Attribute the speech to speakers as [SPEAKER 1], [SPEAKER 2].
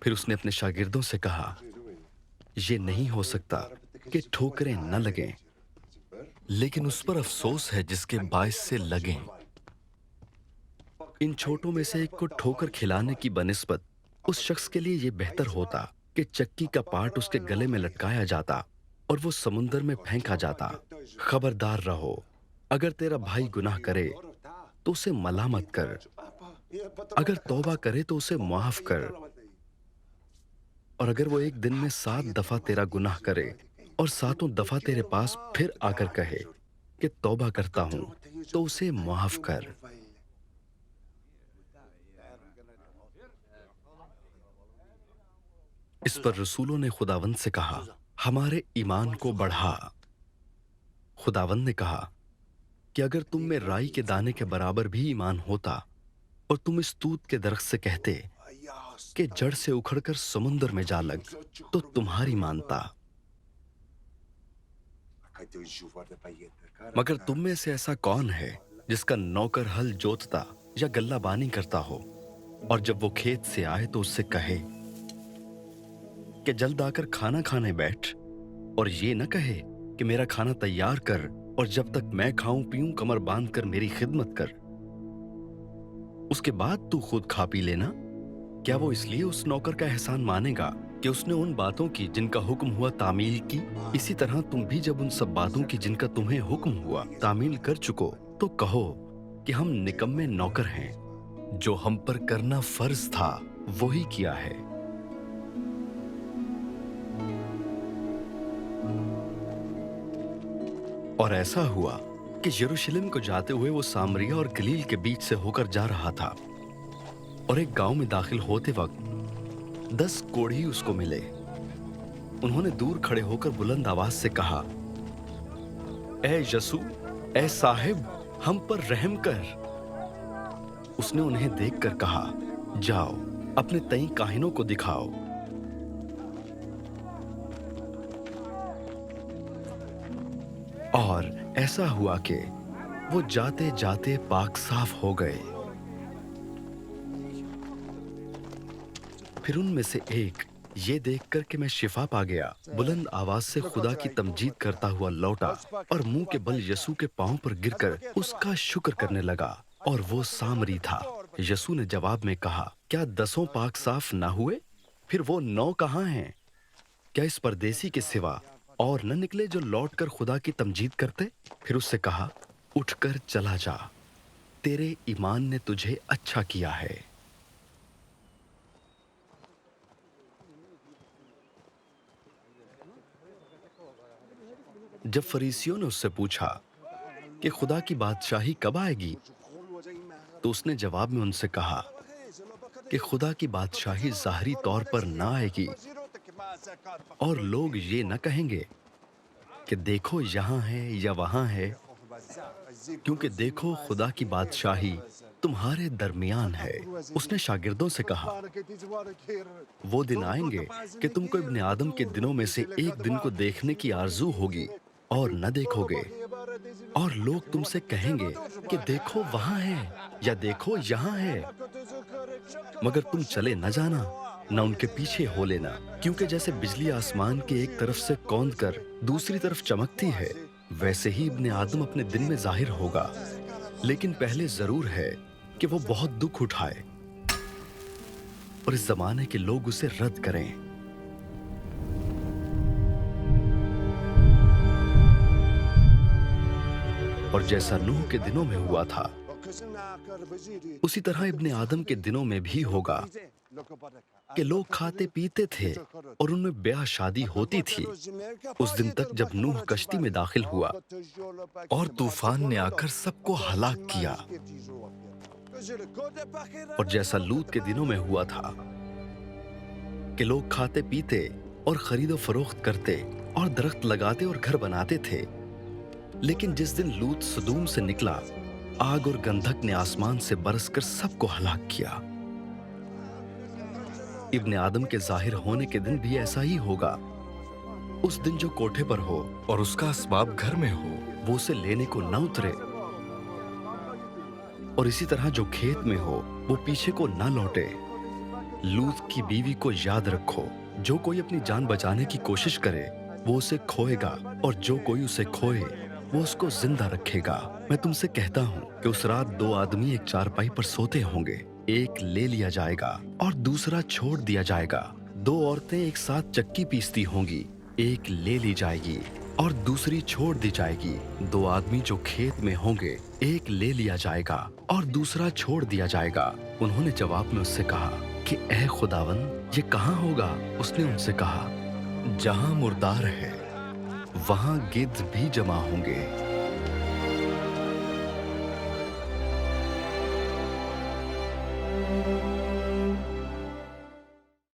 [SPEAKER 1] फिर उसने अपने शागिर्दों से कहा, ये नहीं हो सकता कि ठोकरें न लगें, लेकिन उस पर अफसोस है जिसके बाइस से लगें। इन छोटों में से एक को ठोकर खिलाने की बनिस्बत उस शख्स के लिए ये बेहतर होता कि चक्की का पार्ट उसके गले में लटकाया जाता और वो समुंदर में फेंका जाता। खबरदार रहो, अगर तेरा भाई गुनाह करे तो उसे मलामत कर, अगर तौबा करे तो उसे माफ कर, और अगर वो एक दिन में 7 दफा तेरा गुनाह करे और 7 दफा तेरे पास फिर आकर कहे कि तौबा करता हूं, तो उसे माफ कर। इस पर रसूलों ने खुदावंद से कहा, हमारे ईमान को बढ़ा। खुदावंद ने कहा कि अगर तुम में राई के दाने के बराबर भी ईमान होता और तुम इस तूत के दरख्त से कहते कि जड़ से उखड़कर समुंदर में जा लग, तो तुम्हारी मानता। मगर तुम में से ऐसा कौन है जिसका नौकर हल जोतता या गल्लाबानी करता हो, और जब वो खेत से आए तो उससे कहे कि जल्द आकर खाना खाने बैठ, और ये न कहे कि मेरा खाना तैयार कर और जब तक मैं खाऊं पीऊं कमर बांध कर मेरी खिदमत कर, उसके बाद तू खुद खा पी लेना। क्या वो इसलिए उस नौकर का एहसान मानेगा कि उसने उन बातों की जिनका हुक्म हुआ तामील की? इसी तरह तुम भी जब उन सब बातों की जिनका तुम्हें हुक्म हुआ तामील कर चुको, तो कहो कि हम निकम्मे नौकर हैं, जो हम पर करना फर्ज था वही किया है। और ऐसा हुआ कि यरूशलेम को जाते हुए वो सामरिया और गलील के बीच से होकर जा रहा था, और एक गांव में दाखिल होते वक्त 10 कोढ़ी उसको मिले। उन्होंने दूर खड़े होकर बुलंद आवाज से कहा, ए यसू, ए साहिब, हम पर रहम कर। उसने उन्हें देखकर कहा, जाओ अपने तई काहिनों को दिखाओ। और ऐसा हुआ कि वो जाते जाते पाक साफ हो गए। फिर उनमें से एक ये देखकर कि मैं शिफा पा गया, बुलंद आवाज से खुदा की तमजीद करता हुआ लौटा और मुंह के बल यसू के पांव पर गिरकर उसका शुक्र करने लगा, और वो सामरी था। यसू ने जवाब में कहा, क्या 10 पाक साफ ना हुए? फिर वो 9 कहाँ हैं? क्या इस परदेसी के सिवा और न निकले जो लौटकर खुदा की तमजीद करते? फिर उससे कहा, उठकर चला जा, तेरे ईमान ने तुझे अच्छा किया है। जब फरीसियों ने उससे पूछा कि खुदा की बादशाही कब आएगी, तो उसने जवाब में उनसे कहा कि खुदा की बादशाही ज़ाहरी तौर पर ना आएगी, और लोग ये न कहेंगे कि देखो यहाँ है या वहाँ है, क्योंकि देखो खुदा की बादशाही तुम्हारे दरमियान है। उसने शागिर्दों से कहा, वो दिन आएंगे कि तुमको इब्ने आदम के दिनों में से एक दिन को देखने की आरजू होगी और न देखोगे, और लोग तुमसे कहेंगे कि देखो वहाँ है या देखो यहाँ है, मगर तुम चले न जाना, न उनके पीछे हो लेना। क्योंकि जैसे बिजली आसमान के एक तरफ से कौंध कर दूसरी तरफ चमकती है, वैसे ही इब्ने आदम अपने दिन में जाहिर होगा। लेकिन पहले जरूर है कि वो बहुत दुख उठाए और इस जमाने के लोग उसे रद्द करें। और जैसा नूह के दिनों में हुआ था, उसी तरह इब्ने आदम के दिनों में भी होगा कि लोग खाते पीते थे और उनमें ब्याह शादी होती थी, उस दिन तक जब नूह कश्ती में दाखिल हुआ और तूफान ने आकर सबको हलाक किया। और जैसा लूत के दिनों में हुआ था कि लोग खाते पीते और खरीदो फरोख्त करते और दरख्त लगाते और घर बनाते थे, लेकिन जिस दिन लूत सदूम से निकला, आग और गंधक ने आसमान से बरसकर सबको हलाक किया। इब्ने आदम के जाहिर होने के दिन भी ऐसा ही होगा उस दिन जो कोठे पर हो
[SPEAKER 2] और उसका असबाब घर में हो,
[SPEAKER 1] वो उसे लेने को न उतरे, और इसी तरह जो खेत में हो वो पीछे को न लौटे। लूत की बीवी को याद रखो, जो कोई अपनी जान बचाने की कोशिश करे वो उसे खोएगा, और जो कोई उसे खोए वो उसको जिंदा रखेगा। मैं तुमसे कहता हूँ कि उस रात दो आदमी एक चारपाई पर सोते होंगे, एक ले लिया जाएगा और दूसरा छोड़ दिया जाएगा। दो औरतें एक साथ चक्की पीसती होंगी, एक ले ली जाएगी और दूसरी छोड़ दी जाएगी। दो आदमी जो खेत में होंगे, एक ले लिया जाएगा और दूसरा छोड़ दिया जाएगा। उन्होंने जवाब में उससे कहा कि ऐ खुदावन, ये कहाँ होगा? उसने उनसे कहा, जहाँ मुर्दार है वहाँ गिद्ध भी जमा होंगे।